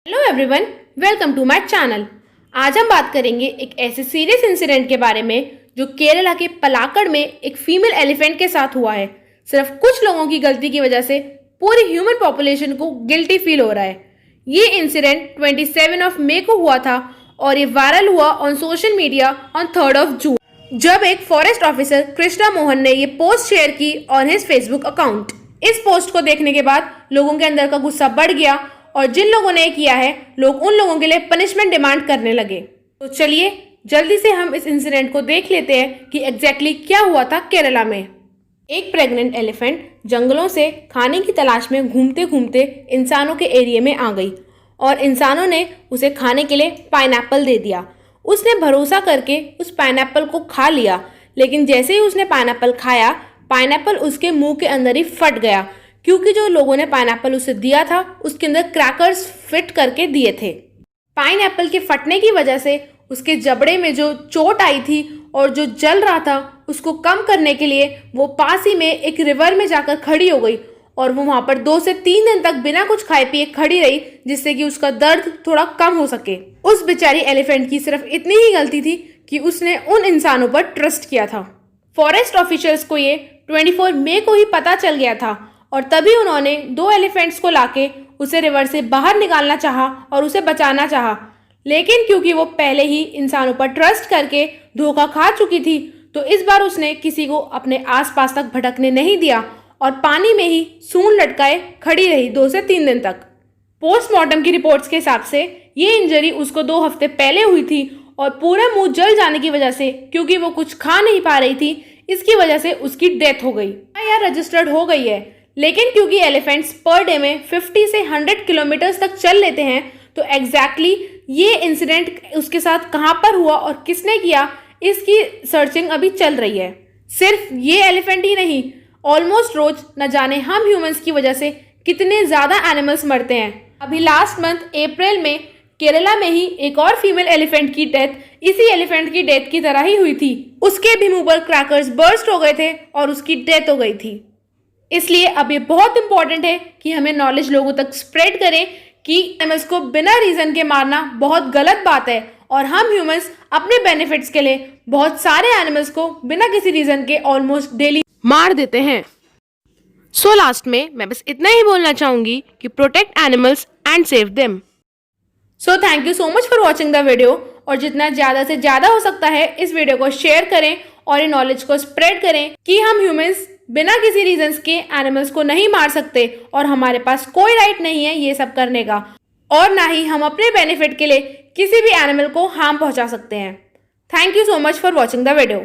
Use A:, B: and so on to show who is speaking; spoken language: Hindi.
A: Hello everyone, welcome to my channel. आज हम बात करेंगे एक ऐसे सीरियस इंसिडेंट के बारे में जो केरला के पलाक्कड़ में एक फीमेल एलिफेंट के साथ हुआ है। सिर्फ कुछ लोगों की गलती की वजह से पूरी ह्यूमन पॉपुलेशन को गिल्टी फील हो रहा है। ये इंसिडेंट 27 मई को हुआ था और ये वायरल हुआ ऑन सोशल मीडिया ऑन 3 जून, जब एक फॉरेस्ट ऑफिसर कृष्णा मोहन ने ये पोस्ट शेयर की ऑन हिज फेसबुक अकाउंट। इस पोस्ट को देखने के बाद लोगों के अंदर का गुस्सा बढ़ गया और जिन लोगों ने किया है, लोग उन लोगों के लिए पनिशमेंट डिमांड करने लगे। तो चलिए जल्दी से हम इस इंसिडेंट को देख लेते हैं कि एग्जैक्टली क्या हुआ था केरला में। एक प्रेग्नेंट एलिफेंट जंगलों से खाने की तलाश में घूमते घूमते इंसानों के एरिया में आ गई और इंसानों ने उसे खाने के लिए पाइनएप्पल दे दिया। उसने भरोसा करके उस पाइनएप्पल को खा लिया, लेकिन जैसे ही उसने पाइनएप्पल खाया, पाइनएप्पल उसके मुंह के अंदर ही फट गया, क्योंकि जो लोगों ने पाइनएप्पल उसे दिया था उसके अंदर क्रैकर्स फिट करके दिए थे। पाइनएप्पल के फटने की वजह से उसके जबड़े में जो चोट आई थी और जो जल रहा था, उसको कम करने के लिए वो पास ही में एक रिवर में जाकर खड़ी हो गई और वो वहां पर 2 से 3 दिन तक बिना कुछ खाए पिए खड़ी रही, जिससे कि उसका दर्द थोड़ा कम हो सके। उस बेचारी एलिफेंट की सिर्फ इतनी ही गलती थी कि उसने उन इंसानों पर ट्रस्ट किया था। फॉरेस्ट ऑफिसर्स को ये 24 मई को ही पता चल गया था और तभी उन्होंने 2 एलिफेंट्स को लाके उसे रिवर से बाहर निकालना चाहा और उसे बचाना चाहा, लेकिन क्योंकि वो पहले ही इंसानों पर ट्रस्ट करके धोखा खा चुकी थी, तो इस बार उसने किसी को अपने आसपास तक भटकने नहीं दिया और पानी में ही सूंड लटकाए खड़ी रही 2 से 3 दिन तक। पोस्टमार्टम की रिपोर्ट्स के हिसाब से ये इंजरी उसको 2 हफ्ते पहले हुई थी और पूरा मुंह जल जाने की वजह से, क्योंकि वो कुछ खा नहीं पा रही थी, इसकी वजह से उसकी डेथ हो गई। यार रजिस्टर्ड हो गई है, लेकिन क्योंकि एलिफेंट्स पर डे में 50 से 100 किलोमीटर्स तक चल लेते हैं, तो एग्जैक्टली ये इंसिडेंट उसके साथ कहाँ पर हुआ और किसने किया, इसकी सर्चिंग अभी चल रही है। सिर्फ ये एलिफेंट ही नहीं, ऑलमोस्ट रोज न जाने हम ह्यूमंस की वजह से कितने ज्यादा एनिमल्स मरते हैं। अभी लास्ट मंथ अप्रैल में केरला में ही एक और फीमेल एलिफेंट की डेथ इसी एलिफेंट की डेथ की तरह ही हुई थी। उसके भी मुंह पर क्रैकर्स बर्स्ट हो गए थे और उसकी डेथ हो गई थी। इसलिए अब ये बहुत इंपॉर्टेंट है कि हमें नॉलेज लोगों तक स्प्रेड करें कि एनिमल्स को बिना रीजन के मारना बहुत गलत बात है और हम ह्यूमंस अपने बेनिफिट्स के लिए बहुत सारे एनिमल्स को बिना किसी रीजन के ऑलमोस्ट डेली मार देते हैं। सो लास्ट में मैं बस इतना ही बोलना चाहूंगी कि protect animals and save them. So thank you so much for watching the video, और जितना ज़्यादा से ज़्यादा हो सकता है इस वीडियो को शेयर करें और ये नॉलेज को स्प्रेड करें कि हम ह्यूमंस बिना किसी रीजंस के एनिमल्स को नहीं मार सकते और हमारे पास कोई राइट नहीं है ये सब करने का, और ना ही हम अपने बेनिफिट के लिए किसी भी एनिमल को हार्म पहुंचा सकते हैं। Thank you so much for watching the video.